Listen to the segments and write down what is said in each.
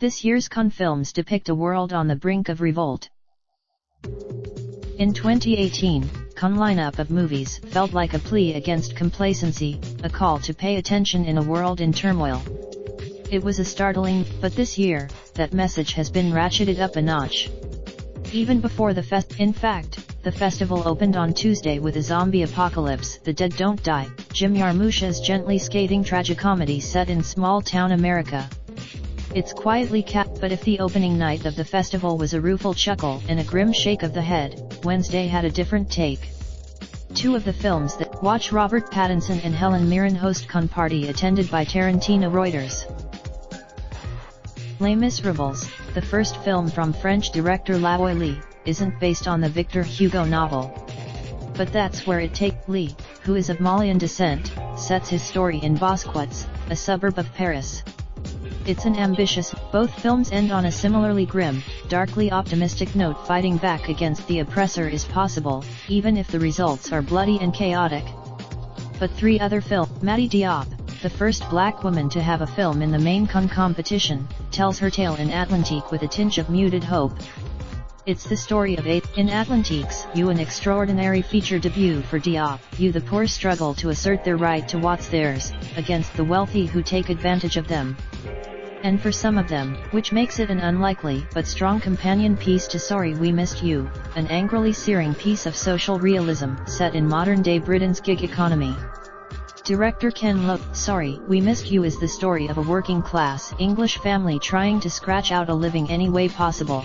This year's Cannes films depict a world on the brink of revolt. In 2018, Cannes lineup of movies felt like a plea against complacency, a call to pay attention in a world in turmoil. It was a startling, but this year, that message has been ratcheted up a notch. Even before in fact, the festival opened on Tuesday with a zombie apocalypse, The Dead Don't Die, Jim Jarmusch's gently scathing tragicomedy set in small-town America. It's quietly capped, but if the opening night of the festival was a rueful chuckle and a grim shake of the head, Wednesday had a different take. Two of the films that watch Robert Pattinson and Helen Mirren host Cannes party attended by Tarantino Reuters. Les Miserables, the first film from French director Lavoie Lee, isn't based on the Victor Hugo novel. But that's where it takes. Lee, who is of Malian descent, sets his story in Bosquets, a suburb of Paris. It's an ambitious, both films end on a similarly grim, darkly optimistic note. Fighting back against the oppressor is possible, even if the results are bloody and chaotic. But three other films, Mati Diop, the first black woman to have a film in the main Cannes competition, tells her tale in Atlantique with a tinge of muted hope. It's the story of in Atlantique's You, an extraordinary feature debut for Diop. You, the poor struggle to assert their right to what's theirs, against the wealthy who take advantage of them. And for some of them, which makes it an unlikely but strong companion piece to Sorry We Missed You, an angrily searing piece of social realism set in modern-day Britain's gig economy. Director Ken Loach, Sorry We Missed You is the story of a working-class English family trying to scratch out a living any way possible.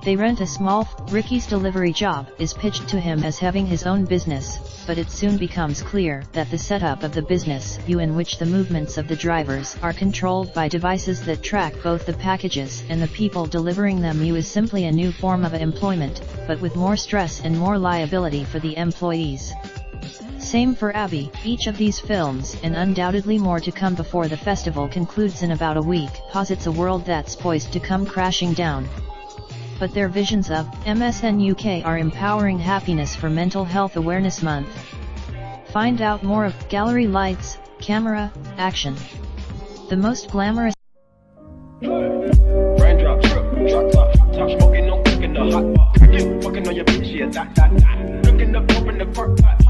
They rent a small, Ricky's delivery job is pitched to him as having his own business, but it soon becomes clear that the setup of the business, You, in which the movements of the drivers are controlled by devices that track both the packages and the people delivering them, You, is simply a new form of employment, but with more stress and more liability for the employees. Same for Abby. Each of these films, and undoubtedly more to come before the festival concludes in about a week, posits a world that's poised to come crashing down. But their visions of MSN UK are empowering happiness for Mental Health Awareness Month. Find out more of Gallery Lights, Camera, Action. The most glamorous Raindrop, drop top smoking, no cooking the hot pot. Fucking on your bitch, yeah, that. Looking up, open the park pot.